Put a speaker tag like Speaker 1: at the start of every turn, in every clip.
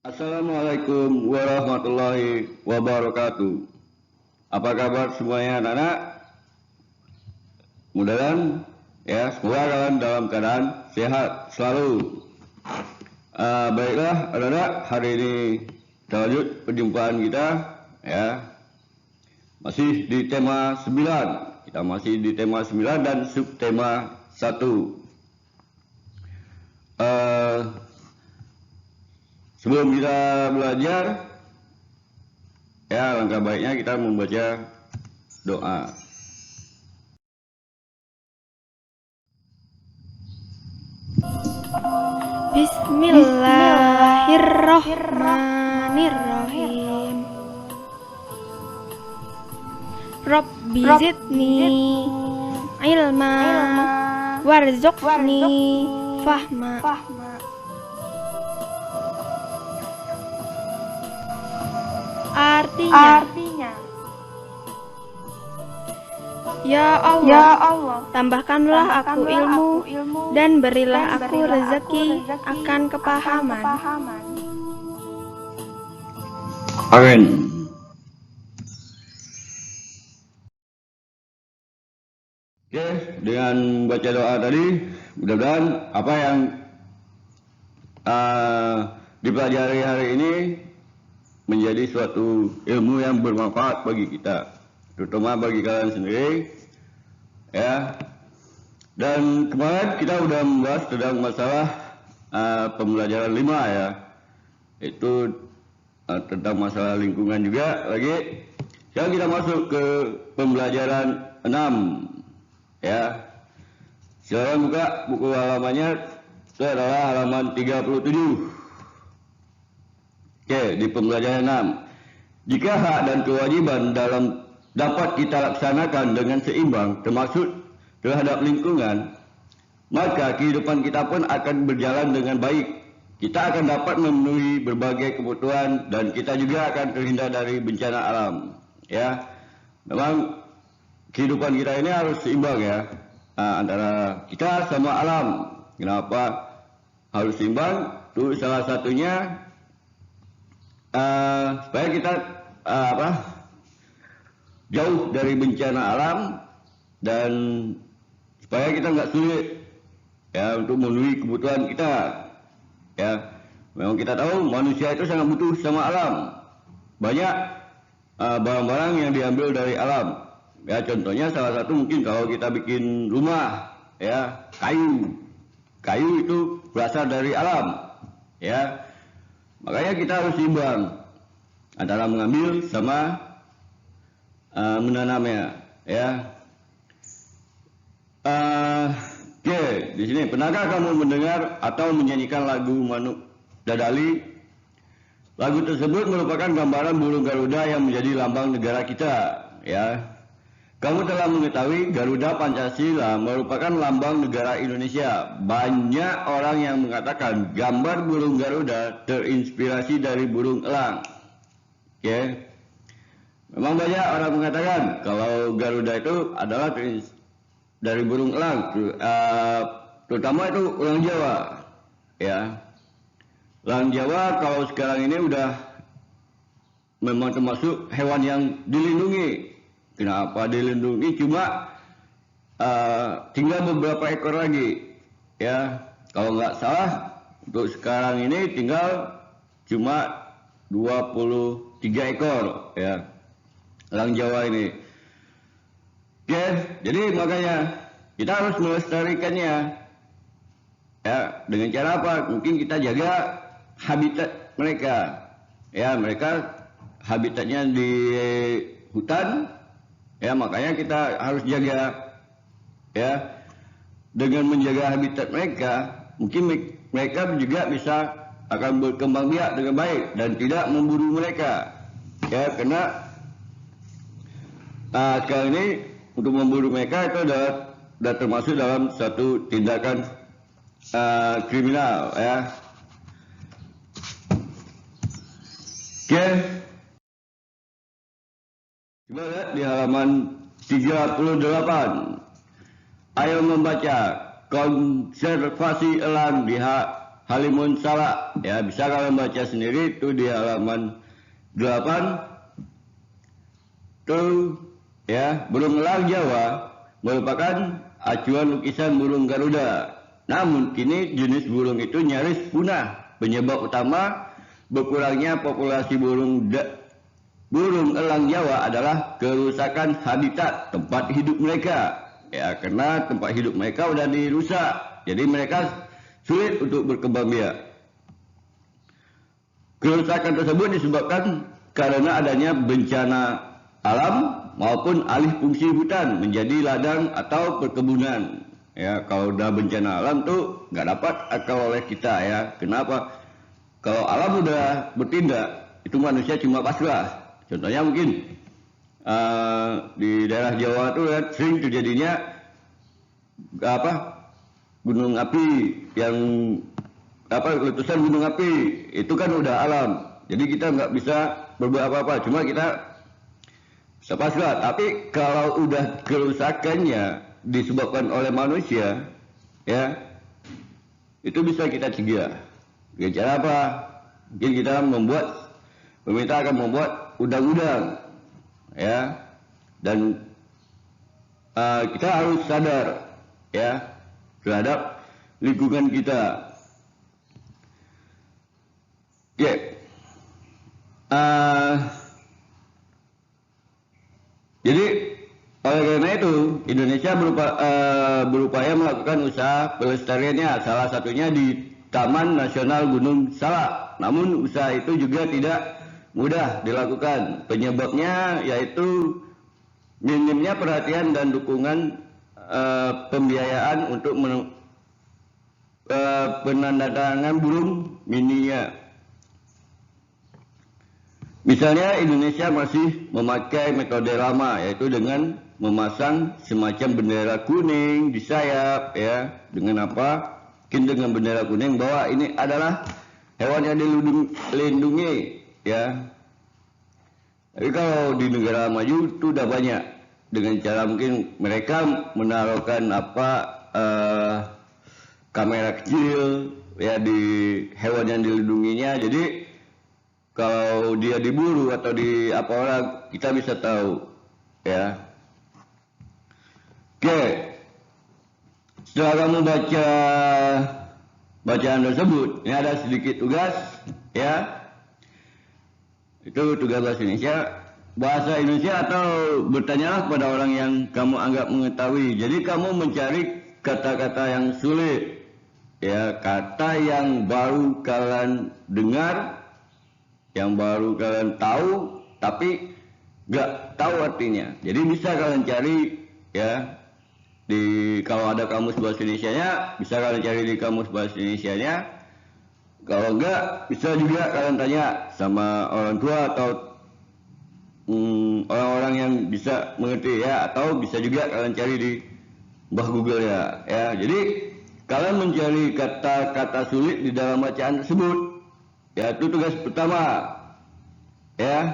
Speaker 1: Assalamualaikum warahmatullahi wabarakatuh. Apa kabar semuanya anak-anak? Mudah-mudahan ya semoga kalian dalam keadaan sehat selalu. Baiklah anak-anak, hari ini kita lanjut perjumpaan kita ya. Masih di tema 9. Kita masih di tema 9 dan subtema 1. Sebelum kita belajar, ya langkah baiknya kita membaca doa.
Speaker 2: Bismillahirrahmanirrahim. Rabbi zidni ilma warzuqni fahma. Artinya, Ya Allah, tambahkanlah aku ilmu dan berilah aku rezeki akan kepahaman.
Speaker 1: Amin. Oke, dengan baca doa tadi, mudah-mudahan apa yang dipelajari hari ini menjadi suatu ilmu yang bermanfaat bagi kita, terutama bagi kalian sendiri ya. Dan kemarin kita sudah membahas tentang masalah pembelajaran 5 ya, itu tentang masalah lingkungan juga lagi. Sekarang kita masuk ke pembelajaran 6 ya. Silakan buka buku halamannya, itu adalah halaman 37. Oke, di pembelajaran 6. Jika hak dan kewajiban dapat kita laksanakan dengan seimbang, termasuk terhadap lingkungan, maka kehidupan kita pun akan berjalan dengan baik. Kita akan dapat memenuhi berbagai kebutuhan dan kita juga akan terhindar dari bencana alam. Ya, memang kehidupan kita ini harus seimbang ya, antara kita sama alam. Kenapa harus seimbang? Itu salah satunya supaya kita jauh dari bencana alam dan supaya kita nggak sulit ya untuk memenuhi kebutuhan kita ya. Memang kita tahu manusia itu sangat butuh sama alam. Banyak barang-barang yang diambil dari alam ya. Contohnya salah satu mungkin kalau kita bikin rumah ya, kayu itu berasal dari alam ya. Makanya kita harus imbang antara mengambil sama menanamnya ya. Oke, di sini pernahkah kamu mendengar atau menyanyikan lagu Manuk Dadali? Lagu tersebut merupakan gambaran burung Garuda yang menjadi lambang negara kita ya. Kamu telah mengetahui Garuda Pancasila merupakan lambang negara Indonesia. Banyak orang yang mengatakan gambar burung Garuda terinspirasi dari burung elang. Oke. Memang banyak orang mengatakan kalau Garuda itu adalah dari burung elang, terutama itu elang Jawa. Ya. Elang Jawa kalau sekarang ini udah memang termasuk hewan yang dilindungi. Kenapa dilindungi? Cuma tinggal beberapa ekor lagi ya. Kalau nggak salah untuk sekarang ini tinggal cuma 23 ekor ya elang Jawa ini. Oke, jadi makanya kita harus melestarikannya ya. Dengan cara apa? Mungkin kita jaga habitat mereka ya. Mereka habitatnya di hutan ya, makanya kita harus jaga ya. Dengan menjaga habitat mereka, mungkin mereka juga bisa akan berkembang biak dengan baik dan tidak memburu mereka ya. Karena sekarang ini untuk memburu mereka itu sudah termasuk dalam satu tindakan kriminal ya. Oke. Coba lihat di halaman 38. Ayo membaca konservasi elang di Halimun Salak. Ya, bisa kalian baca sendiri itu di halaman 8. Tuh ya, burung elang Jawa merupakan acuan lukisan burung Garuda. Namun kini jenis burung itu nyaris punah. Penyebab utama berkurangnya populasi burung elang Jawa adalah kerusakan habitat tempat hidup mereka. Ya, karena tempat hidup mereka udah dirusak. Jadi mereka sulit untuk berkembang biak. Kerusakan tersebut disebabkan karena adanya bencana alam maupun alih fungsi hutan menjadi ladang atau perkebunan. Ya, kalau udah bencana alam tuh nggak dapat akal oleh kita ya. Kenapa? Kalau alam udah bertindak, itu manusia cuma pasrah. Contohnya mungkin di daerah Jawa tuh kan sering terjadinya gunung api yang letusan gunung api itu kan udah alam. Jadi kita nggak bisa berbuat apa-apa. Cuma kita pasrah. Tapi kalau udah kerusakannya disebabkan oleh manusia, ya itu bisa kita cegah. Dengan cara apa? Mungkin kita pemerintah akan membuat undang-undang, ya, dan kita harus sadar, ya, terhadap lingkungan kita. Oke. Jadi oleh karena itu Indonesia berupaya melakukan usaha pelestariannya, salah satunya di Taman Nasional Gunung Salak. Namun usaha itu juga tidak mudah dilakukan. Penyebabnya yaitu minimnya perhatian dan dukungan pembiayaan untuk penandatangan burung mininya. Misalnya Indonesia masih memakai metode lama, yaitu dengan memasang semacam bendera kuning di sayap, ya, dengan apa? Mungkin dengan bendera kuning bahwa ini adalah hewan yang dilindungi, ya. Tapi kalau di negara maju itu udah banyak, dengan cara mungkin mereka menaruhkan kamera kecil, ya, di hewan yang dilindunginya. Jadi kalau dia diburu atau di apa orang, kita bisa tahu, ya. Oke. Setelah kamu baca bacaan tersebut, ini ada sedikit tugas, ya. Itu tugas bahasa Indonesia atau bertanyalah kepada orang yang kamu anggap mengetahui. Jadi kamu mencari kata-kata yang sulit, ya, kata yang baru kalian dengar, yang baru kalian tahu tapi nggak tahu artinya. Jadi bisa kalian cari, ya, kalau ada kamus bahasa Indonesianya bisa kalian cari di kamus bahasa Indonesianya. Kalau enggak bisa juga kalian tanya sama orang tua atau orang-orang yang bisa mengerti, ya, atau bisa juga kalian cari di Mbah Google, ya. Jadi kalian mencari kata-kata sulit di dalam bacaan tersebut. Ya, itu tugas pertama, ya,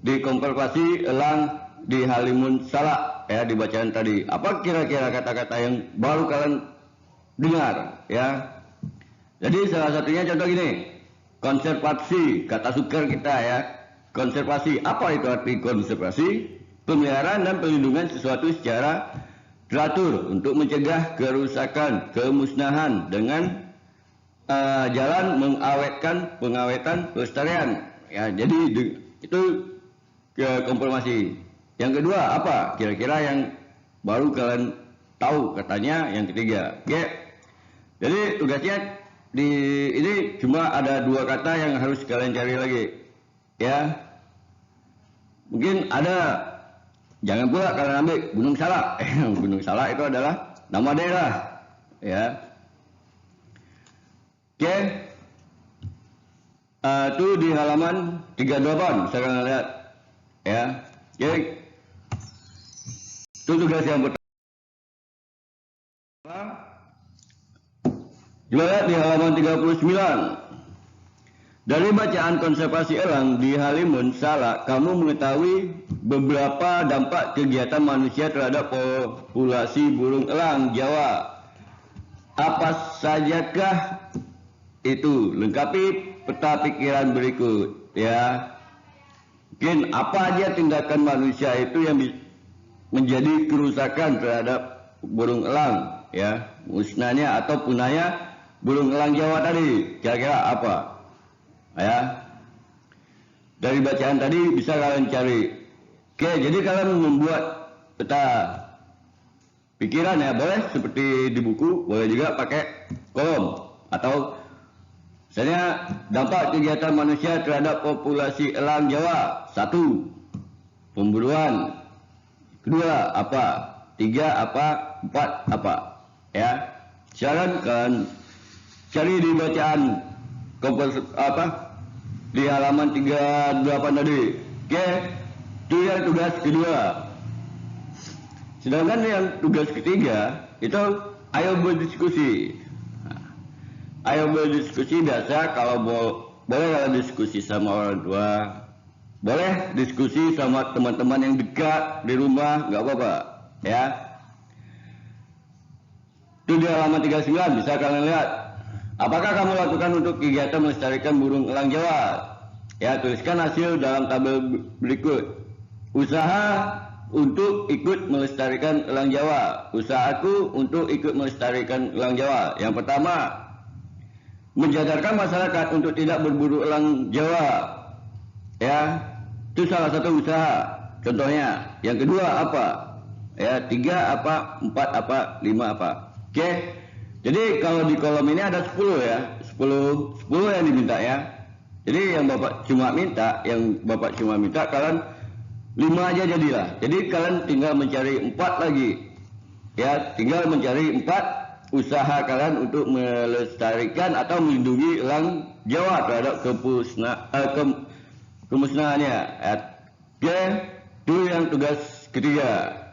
Speaker 1: dikonservasi elang di Halimun Salak, ya, di bacaan tadi. Apa kira-kira kata-kata yang baru kalian dengar, ya? Jadi salah satunya contoh gini, konservasi, kata sukar kita, ya, konservasi. Apa itu arti konservasi? Pemeliharaan dan pelindungan sesuatu secara teratur untuk mencegah kerusakan, kemusnahan dengan jalan pengawetan pelestarian, ya. Jadi itu konfirmasi. Yang kedua apa kira-kira yang baru kalian tahu katanya? Yang ketiga, oke. Jadi tugasnya ini cuma ada 2 kata yang harus kalian cari lagi, ya. Mungkin ada, jangan pula kalian ambil Gunung Salak. Gunung Salak itu adalah nama daerah, ya. Oke, itu di halaman 38 bisa kalian lihat, ya. Oke, itu tugas yang pertama. Coba lihat di halaman 39. Dari bacaan konservasi elang di Halimun Salak, kamu mengetahui beberapa dampak kegiatan manusia terhadap populasi burung elang Jawa. Apa sajakah itu. Lengkapi peta pikiran berikut ya. Mungkin apa aja tindakan manusia itu yang menjadi kerusakan terhadap burung elang ya, musnahnya atau punahnya burung elang Jawa tadi, kira-kira apa ya. Dari bacaan tadi bisa kalian cari. Oke, jadi kalian membuat peta pikiran ya, boleh seperti di buku, boleh juga pakai kolom. Atau misalnya dampak kegiatan manusia terhadap populasi elang Jawa. 1. Pemburuan. 2. Apa? 3. Apa? 4. Apa? Ya. Silakan kalian cari di bacaan di halaman 38 tadi. Oke. Itu yang tugas kedua. Sedangkan yang tugas ketiga itu ayo berdiskusi. Ayo berdiskusi biasa, kalau boleh kalau diskusi sama orang tua, boleh diskusi sama teman-teman yang dekat di rumah, nggak apa-apa ya. Itu di halaman 39 bisa kalian lihat. Apakah kamu lakukan untuk kegiatan melestarikan burung elang Jawa? Ya, tuliskan hasil dalam tabel berikut. Usaha untuk ikut melestarikan elang Jawa. Usahaku untuk ikut melestarikan elang Jawa. Yang pertama, menjadarkan masyarakat untuk tidak berburu elang Jawa. Ya, itu salah satu usaha. Contohnya. Yang kedua apa? Ya, 3 apa, 4 apa, 5 apa. Oke. Jadi kalau di kolom ini ada 10 ya. 10 yang diminta ya. Jadi yang Bapak cuma minta, kalian 5 aja jadilah. Jadi kalian tinggal mencari 4 lagi. Ya, tinggal mencari 4 usaha kalian untuk melestarikan atau melindungi elang Jawa terhadap kemusnahannya. Oke, itu yang tugas ketiga.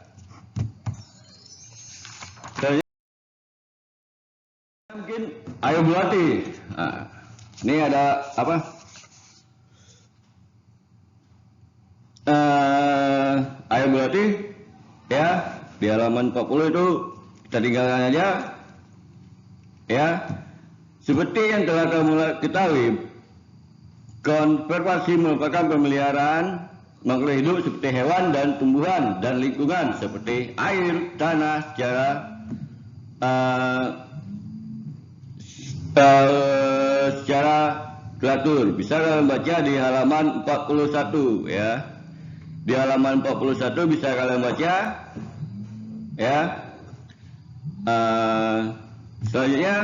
Speaker 1: Mungkin ayo buati. Nah, ini ada apa? Ayo buati ya, di halaman 40 itu kita tinggalkan aja ya. Seperti yang telah kamu ketahui, konservasi merupakan pemeliharaan makhluk hidup seperti hewan dan tumbuhan dan lingkungan seperti air, tanah secara teratur. Bisa kalian baca di halaman 41 ya. Di halaman 41 bisa kalian baca ya. Selanjutnya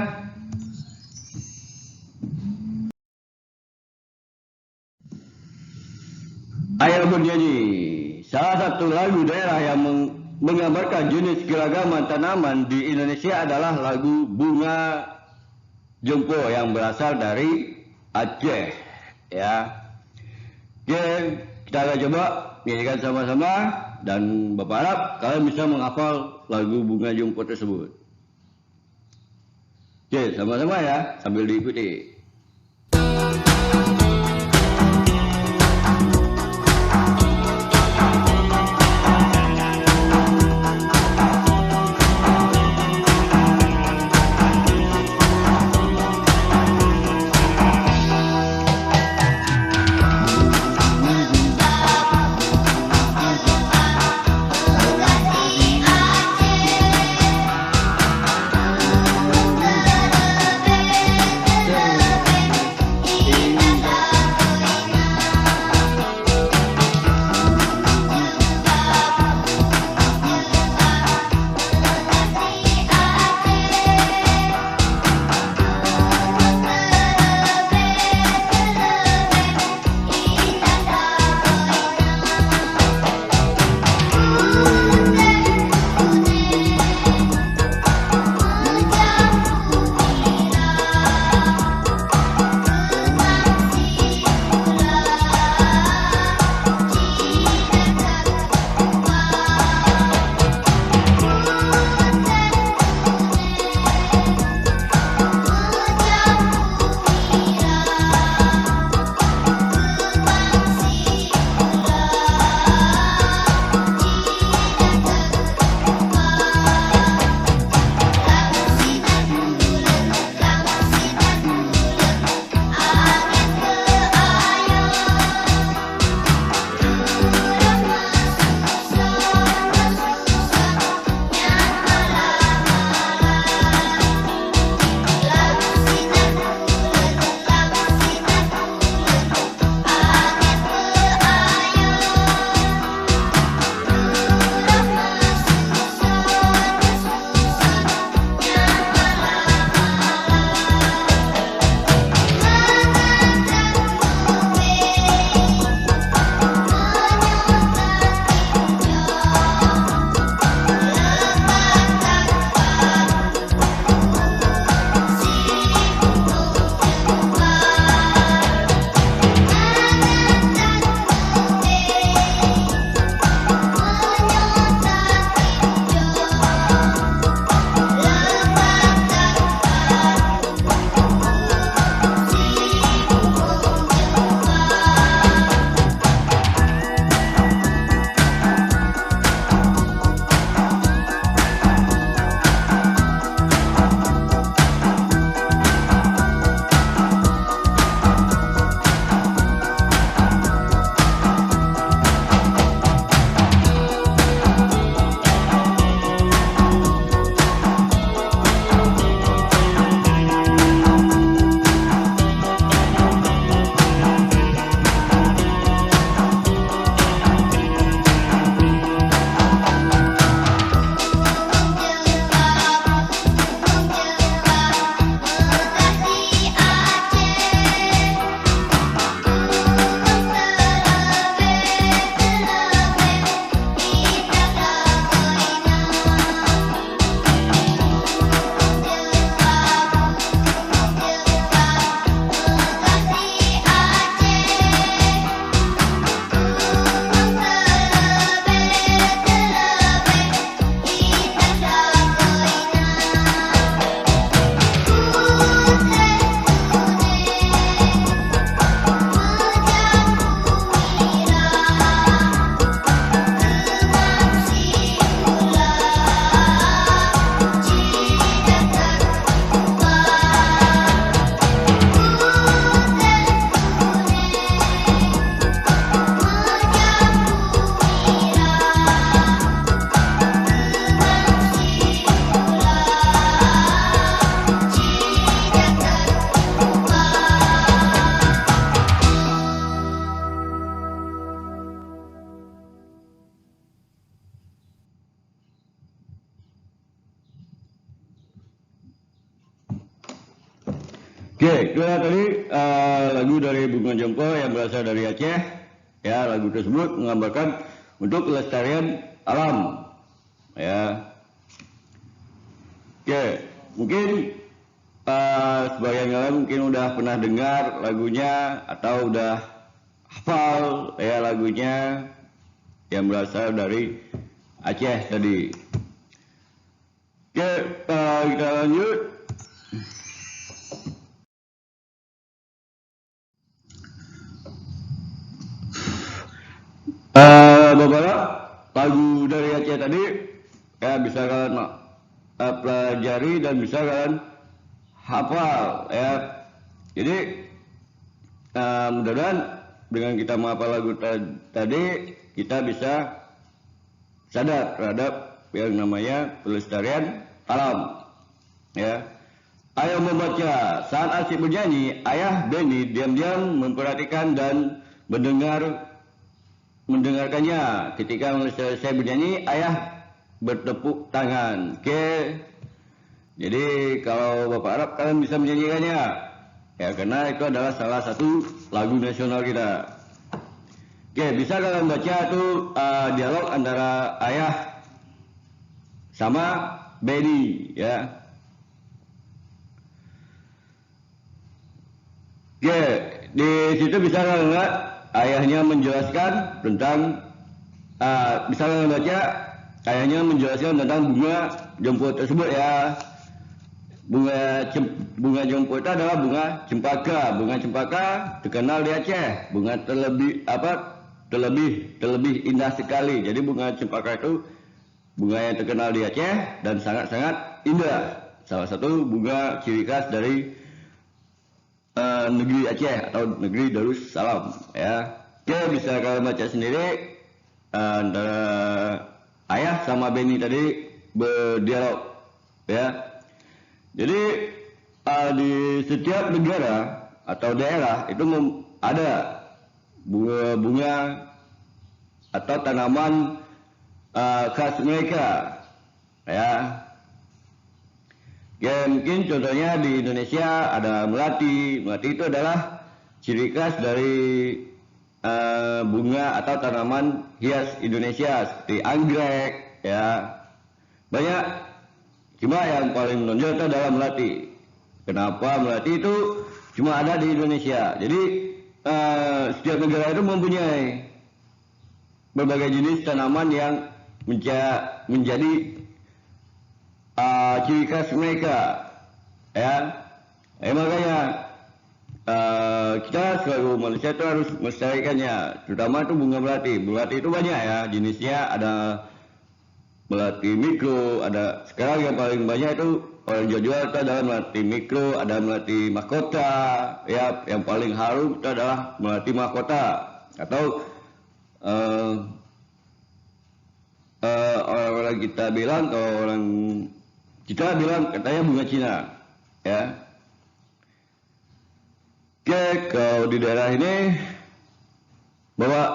Speaker 1: ayo bernyanyi. Salah satu lagu daerah yang menggambarkan jenis keragaman tanaman di Indonesia adalah lagu Bunga Jompo yang berasal dari Aceh ya. Oke, kita akan coba nyanyikan sama-sama dan Bapak harap kalian bisa menghafal lagu Bunga Jompo tersebut. Oke, sama-sama ya, sambil diikuti. Oke, itu tadi lagu dari Bunga Jompo yang berasal dari Aceh. Ya, lagu tersebut menggambarkan untuk kelestarian alam. Ya. Oke, mungkin sebagian kalian mungkin udah pernah dengar lagunya atau udah hafal ya lagunya yang berasal dari Aceh tadi. Oke, kita lanjut. Beberapa lagu dari Aceh tadi ya bisa kalian pelajari dan bisa kalian hafal ya. Jadi mudah-mudahan dengan kita menghafal lagu tadi kita bisa sadar terhadap yang namanya pelestarian alam ya. Ayah membaca. Saat asyik bernyanyi, ayah Benny diam-diam memperhatikan dan mendengarkannya. Ketika selesai bernyanyi, ayah bertepuk tangan. Oke. Jadi kalau Bapak Arab kalian bisa menyanyikannya. Ya, karena itu adalah salah satu lagu nasional kita. Oke, bisa kalian baca tuh dialog antara ayah sama Benny ya. Oke, di situ bisa kalian lihat ayahnya menjelaskan tentang bisa kalian baca ayahnya menjelaskan tentang bunga jompo tersebut ya. Bunga jompo itu adalah bunga cempaka. Bunga cempaka terkenal di Aceh. Bunga terlebih indah sekali. Jadi bunga cempaka itu bunga yang terkenal di Aceh dan sangat-sangat indah. Salah satu bunga ciri khas dari negeri Aceh atau negeri Darussalam ya. Oke, bisa kalian baca sendiri antara ayah sama Benny tadi berdialog ya. Jadi di setiap negara atau daerah itu ada bunga-bunga atau tanaman khas mereka ya. Ya mungkin contohnya di Indonesia ada melati. Melati itu adalah ciri khas dari bunga atau tanaman hias Indonesia seperti anggrek ya. Banyak, cuma yang paling menonjol itu adalah melati. Kenapa melati itu cuma ada di Indonesia? Jadi setiap negara itu mempunyai berbagai jenis tanaman yang menjadi ciri khas mereka ya. Makanya kita sebagai manusia itu harus melestarikannya, terutama itu bunga melati. Melati itu banyak ya jenisnya, ada melati mikro, ada sekarang yang paling banyak itu orang jual itu adalah melati mikro, ada melati mahkota ya. Yang paling harum itu adalah melati mahkota atau orang-orang kita bilang, kalau orang kita bilang katanya bunga Cina ya. Oke, kalau di daerah ini Bapak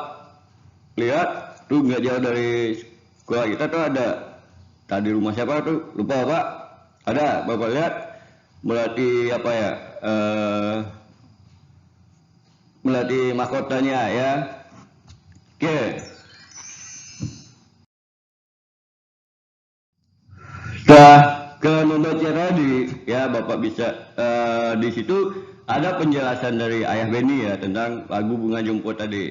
Speaker 1: lihat tuh nggak jauh dari sekolah kita tuh ada, tadi rumah siapa tuh lupa Pak, ada Bapak lihat melati apa ya, melati mahkotanya ya. Oke, setelah kalian membaca tadi ya, Bapak bisa di situ ada penjelasan dari ayah Benny ya tentang lagu Bunga Jompo tadi.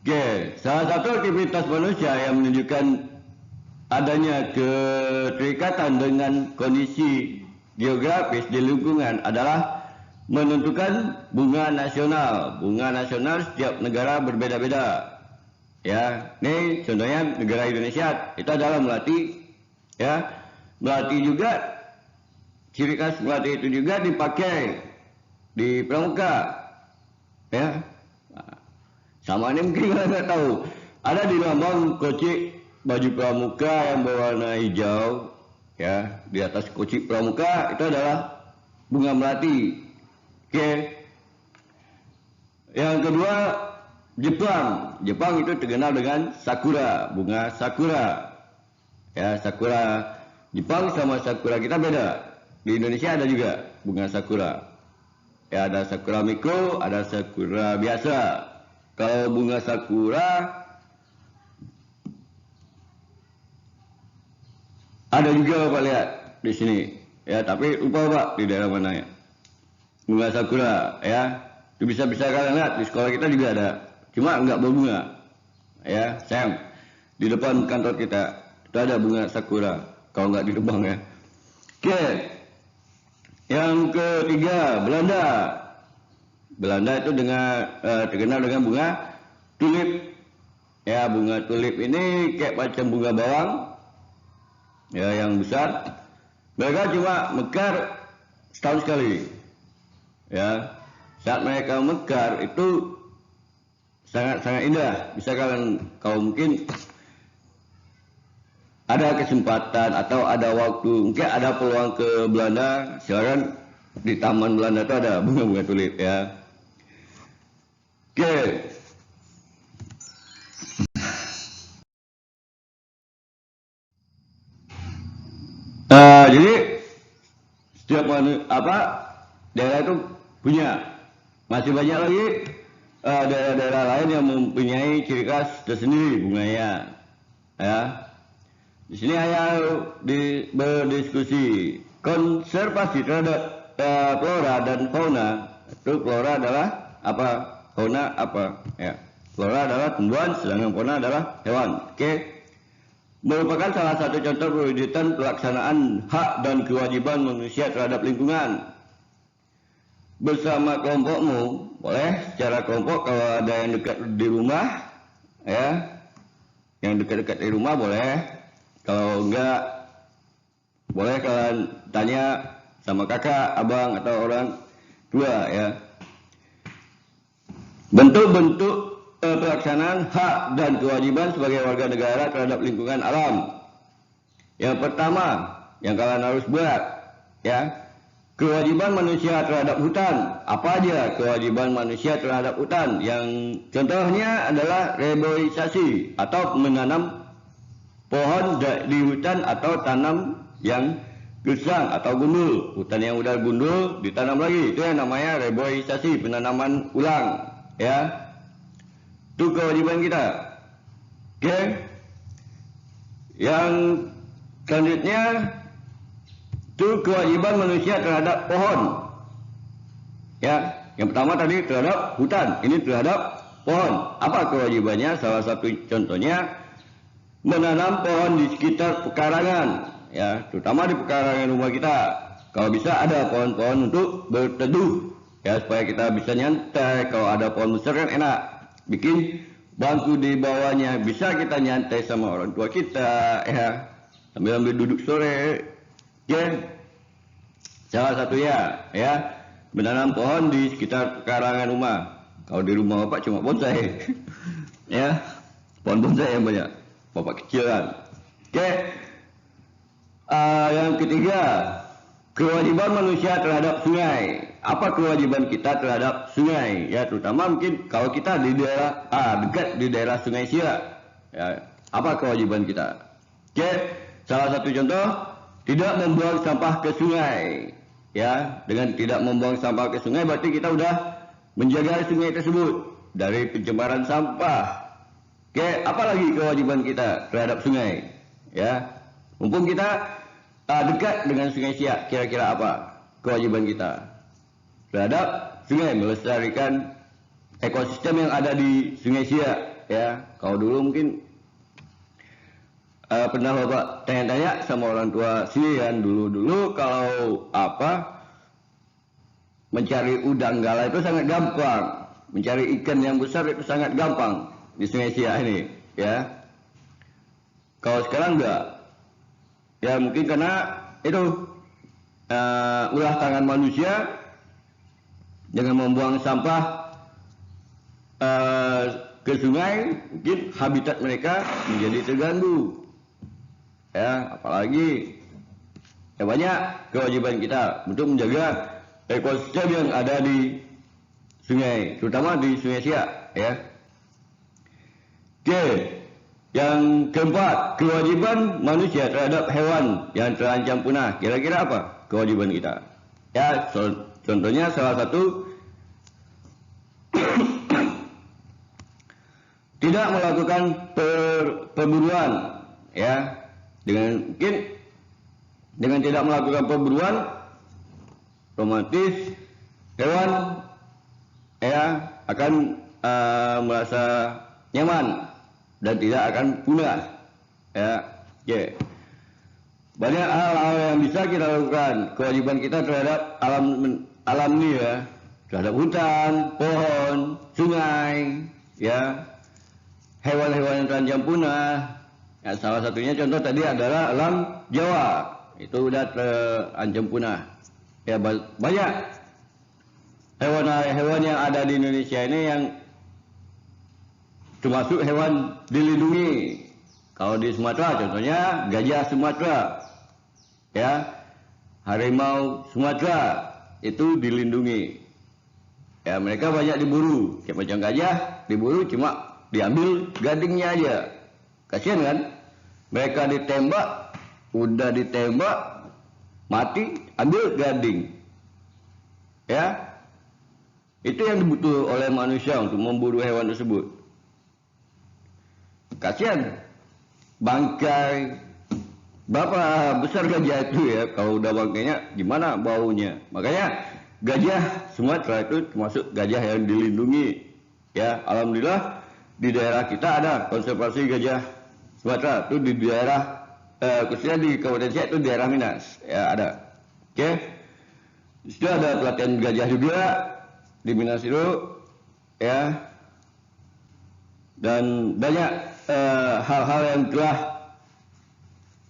Speaker 1: Oke, salah satu aktivitas manusia yang menunjukkan adanya keterikatan dengan kondisi geografis di lingkungan adalah menentukan bunga nasional. Bunga nasional setiap negara berbeda-beda. Ya, ini contohnya negara Indonesia itu adalah melati. Ya, melati juga, ciri khas melati itu juga dipakai di pramuka. Ya, sama ini mungkin kalian nggak tahu. Ada di lambang koci baju pramuka yang berwarna hijau. Ya, di atas koci pramuka itu adalah bunga melati. Oke. Yang kedua, Jepang. Jepang itu terkenal dengan sakura, bunga sakura. Ya, sakura Jepang sama sakura kita beda. di Indonesia ada juga bunga sakura. Ya, ada sakura mikro, ada sakura biasa. Kalau bunga sakura ada juga Bapak lihat di sini. Ya, tapi lupa Pak di daerah mana ya. Bunga sakura ya. Itu bisa kalian lihat di sekolah kita juga ada. Cuma enggak berbunga. Ya, Sam. Di depan kantor kita itu ada bunga sakura. Kalau enggak di Rembang ya. Oke. Yang ketiga, Belanda. Belanda itu terkenal dengan bunga tulip. Ya, bunga tulip ini kayak macam bunga bawang. Ya, yang besar. Mereka cuma mekar setahun sekali. Ya, saat mereka mekar itu sangat indah. Bisa kalian, kalau mungkin ada kesempatan atau ada waktu, mungkin ada peluang ke Belanda, silakan di Taman Belanda itu ada bunga-bunga tulip ya. Oke. Jadi setiap daerah itu punya, masih banyak lagi daerah-daerah lain yang mempunyai ciri khas tersendiri bunganya. Ya, di sini hanya berdiskusi konservasi terhadap flora dan fauna. Itu flora adalah apa? Fauna apa? Ya, flora adalah tumbuhan, sedangkan fauna adalah hewan. Oke. Merupakan salah satu contoh perwujudan pelaksanaan hak dan kewajiban manusia terhadap lingkungan. Bersama kelompokmu, boleh secara kelompok kalau ada yang dekat di rumah, ya, yang dekat-dekat di rumah boleh. Kalau enggak, boleh kalian tanya sama kakak, abang atau orang tua ya. Bentuk-bentuk pelaksanaan hak dan kewajiban sebagai warga negara terhadap lingkungan alam. Yang pertama, yang kalian harus buat, ya, kewajiban manusia terhadap hutan. Apa aja kewajiban manusia terhadap hutan? Yang contohnya adalah reboisasi atau menanam pohon di hutan atau tanam yang gersang atau gundul. Hutan yang udah gundul ditanam lagi, itu yang namanya reboisasi, penanaman ulang, ya. Itu kewajiban kita. Oke. Yang selanjutnya itu kewajiban manusia terhadap pohon. Ya, yang pertama tadi terhadap hutan, ini terhadap pohon. Apa kewajibannya? Salah satu contohnya menanam pohon di sekitar pekarangan, ya, terutama di pekarangan rumah kita. Kalau bisa ada pohon-pohon untuk berteduh, ya, supaya kita bisa nyantai. Kalau ada pohon besar kan enak. Bikin bangku di bawahnya, bisa kita nyantai sama orang tua kita, ya, sambil duduk sore. Oke. Salah satunya, ya, menanam pohon di sekitar pekarangan rumah. Kalau di rumah Bapak cuma bonsai. Ya, pohon bonsai yang banyak. Bapak kecil kan. Oke. Yang ketiga, kewajiban manusia terhadap sungai. Apa kewajiban kita terhadap sungai? Ya, terutama mungkin kalau kita di daerah dekat di daerah Sungai Siak. Ya, apa kewajiban kita? Oke, salah satu contoh, tidak membuang sampah ke sungai. Ya, dengan tidak membuang sampah ke sungai berarti kita udah menjaga sungai tersebut dari pencemaran sampah. Oke, apa lagi kewajiban kita terhadap sungai? Ya, mumpung kita dekat dengan Sungai Siak, kira-kira apa kewajiban kita terhadap sungai? Melestarikan ekosistem yang ada di Sungai Siak, ya. Kalau dulu mungkin pernah Bapak tanya-tanya sama orang tua sini kan, dulu kalau mencari udang galah itu sangat gampang, mencari ikan yang besar itu sangat gampang di Sungai Siak ini, ya. Kalau sekarang enggak, ya mungkin karena itu ulah tangan manusia dengan membuang sampah ke sungai, mungkin habitat mereka menjadi terganggu. Ya, apalagi ya banyak kewajiban kita untuk menjaga ekosistem yang ada di sungai, terutama di Sungai Siak, ya. Oke, yang keempat, kewajiban manusia terhadap hewan yang terancam punah. Kira-kira apa kewajiban kita. Ya, contohnya salah satu tidak melakukan perburuan, ya, dengan tidak melakukan perburuan, otomatis hewan ya akan merasa nyaman dan tidak akan punah. Ya, oke. Banyak hal-hal yang bisa kita lakukan. Kewajiban kita terhadap alam ini ya, terhadap hutan, pohon, sungai, ya, hewan-hewan yang terancam punah. Ya, salah satunya contoh tadi adalah alam Jawa, itu udah terancam punah. Ya, banyak hewan-hewan yang ada di Indonesia ini yang termasuk hewan dilindungi. Kalau di Sumatera contohnya gajah Sumatera, ya, harimau Sumatera itu dilindungi. Ya, mereka banyak diburu, kayak macam gajah diburu cuma diambil gadingnya aja. Kasihan kan? Mereka ditembak, udah ditembak, mati, ambil gading. Ya, itu yang dibutuhkan oleh manusia untuk memburu hewan tersebut. Kasihan, bangkai berapa besar gajah itu ya, kalau udah bangkainya gimana baunya. Makanya gajah Sumatera itu termasuk gajah yang dilindungi. Ya, alhamdulillah di daerah kita ada konservasi gajah Sumatera, itu di daerah khususnya di Kabupaten Siak itu daerah Minas, ya ada. Oke. Di situ ada pelatihan gajah juga di Minas itu, ya. Dan banyak hal-hal yang telah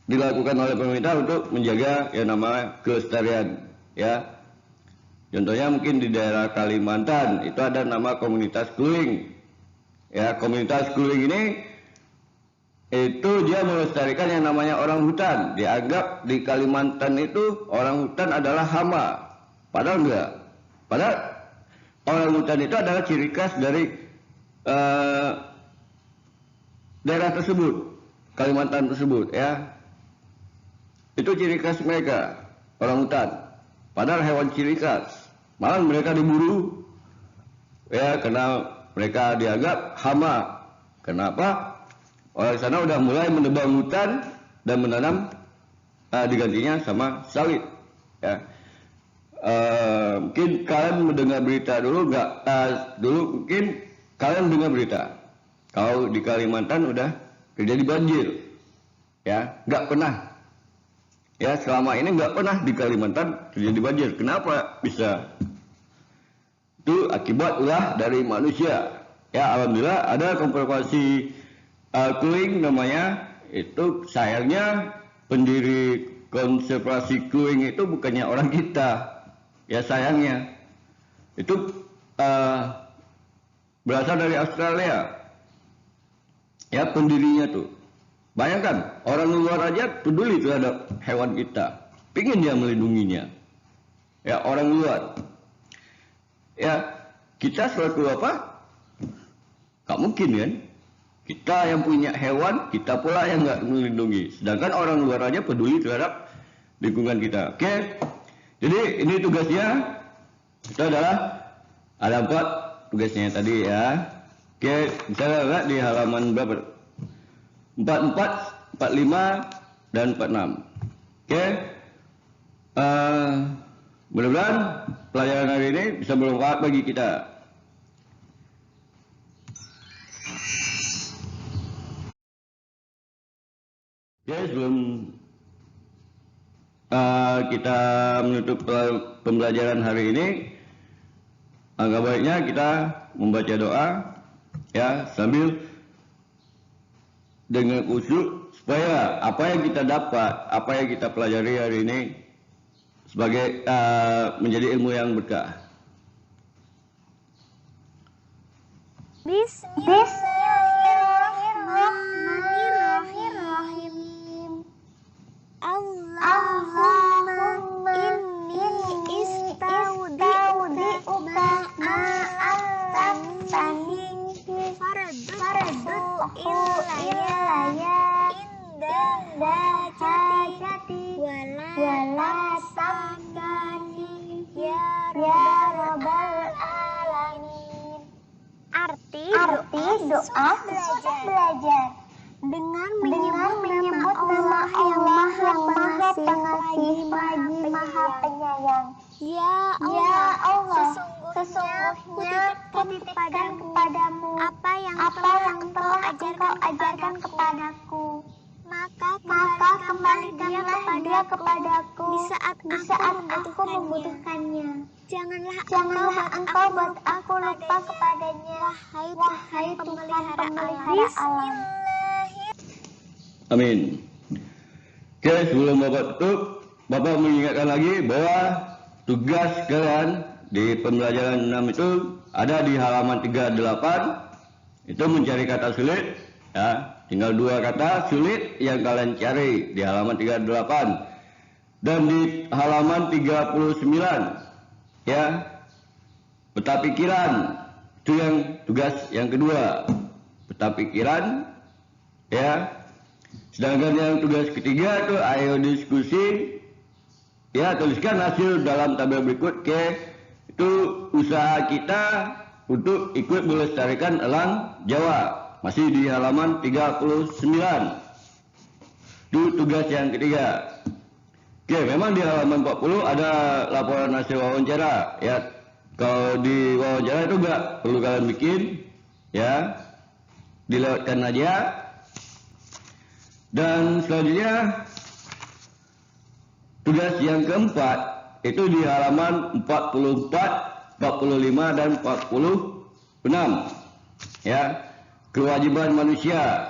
Speaker 1: dilakukan oleh pemerintah untuk menjaga yang namanya kelestarian, ya. Contohnya mungkin di daerah Kalimantan itu ada nama komunitas Kluing. Ya, komunitas Kluing ini itu dia melestarikan yang namanya orang hutan. Dianggap di Kalimantan itu orang hutan adalah hama. Padahal enggak. Padahal orang hutan itu adalah ciri khas dari daerah tersebut, Kalimantan tersebut, ya. Itu ciri khas mereka, orang hutan. Padahal hewan ciri khas. Malah mereka diburu, ya, karena mereka dianggap hama. Kenapa? Orang sana udah mulai menebang hutan dan menanam digantinya sama sawit. Ya. Mungkin kalian mendengar berita dulu nggak? Dulu mungkin kalian mendengar berita kalau di Kalimantan udah terjadi banjir. Ya, nggak pernah. Ya, selama ini nggak pernah di Kalimantan terjadi banjir. Kenapa bisa? Itu akibat ulah dari manusia. Ya, alhamdulillah ada konservasi Kluing namanya. Itu sayangnya pendiri konservasi Kluing itu bukannya orang kita. Ya, sayangnya itu berasal dari Australia. Ya, pendirinya tuh. Bayangkan, orang luar aja peduli terhadap hewan kita. Pingin dia melindunginya. Ya, orang luar. Ya, kita selaku apa? Gak mungkin kan? Kita yang punya hewan, kita pula yang gak melindungi. Sedangkan orang luar aja peduli terhadap lingkungan kita. Oke? Jadi ini tugasnya. Itu adalah ada 4 tugasnya tadi ya. Oke, misalnya lihat di halaman berapa? 44, 45, dan 46. Oke. Mudah-mudahan pelajaran hari ini bisa bermanfaat bagi kita. Oke, sebelum kita menutup pembelajaran hari ini, alangkah baiknya kita membaca doa, ya, sambil dengan khusyuk supaya apa yang kita dapat, apa yang kita pelajari hari ini sebagai menjadi ilmu yang berkah.
Speaker 3: Bismillahirrahmanirrahim. Allahumma inni istaudi'uka ma'antani faradduhu ilayya inda hajati wala arti doa sesudah belajar. Dengan menyebut nama Allah yang Maha Pengasih lagi Maha Penyayang. Ya Allah, sesungguhnya kutitipkan kepadamu apa yang telah Engkau ajarkan kepadaku. Maka kembalikanlah dia kepadaku di saat aku membutuhkannya. Janganlah engkau buat aku lupa kepadanya, wahai Tuhan pemelihara alam.
Speaker 1: Amin. Oke, sebelum Bapak tutup, Bapak mengingatkan lagi bahwa tugas kalian di pembelajaran 6 itu ada di halaman 38. Itu mencari kata sulit, ya. Tinggal 2 kata sulit yang kalian cari di halaman 38. Dan di halaman 39, ya, peta pikiran. Itu yang tugas yang kedua. Peta pikiran, ya. Sedangkan yang tugas ketiga itu ayo diskusi, ya, tuliskan hasil dalam tabel berikut. Oke, itu usaha kita untuk ikut melestarikan elang Jawa. Masih di halaman 39. Itu tugas yang ketiga. Oke, memang di halaman 40 ada laporan hasil wawancara, ya. Kalau di wawancara itu enggak perlu kalian bikin, ya. Dilewatkan aja. Dan selanjutnya tugas yang keempat itu di halaman 44, 45 dan 46. Ya. Kewajiban manusia.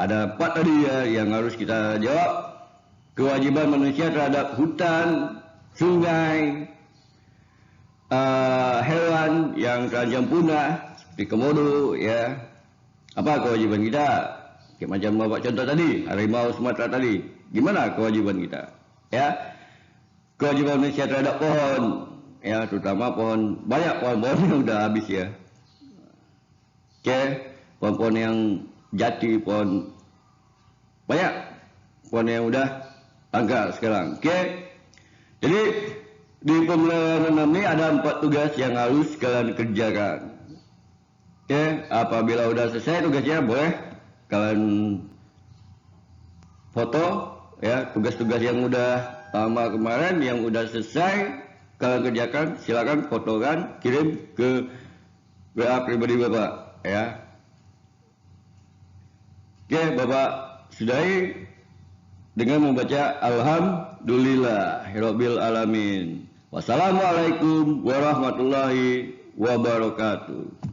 Speaker 1: Ada 4 tadi ya yang harus kita jawab. Kewajiban manusia terhadap hutan, sungai, hewan yang terancam punah seperti komodo, ya. Apa kewajiban kita? Kayak macam Bapak contoh tadi, harimau Sumatera tadi. Gimana kewajiban kita? Ya. Kewajiban manusia terhadap pohon, ya, terutama pohon, banyak pohon-pohon yang udah habis, ya. Oke, pohon-pohon yang jati, pohon banyak pohon yang udah langka sekarang. Oke. Jadi di pembelajaran 6 ini ada 4 tugas yang harus kalian kerjakan. Oke, apabila udah selesai tugasnya boleh kalian foto, ya, tugas-tugas yang udah lama kemarin yang udah selesai kalian kerjakan, silakan fotokan, kirim ke WA pribadi Bapak, ya. Oke, Bapak sudahi dengan membaca Alhamdulillahirabbil alamin. Wassalamualaikum warahmatullahi wabarakatuh.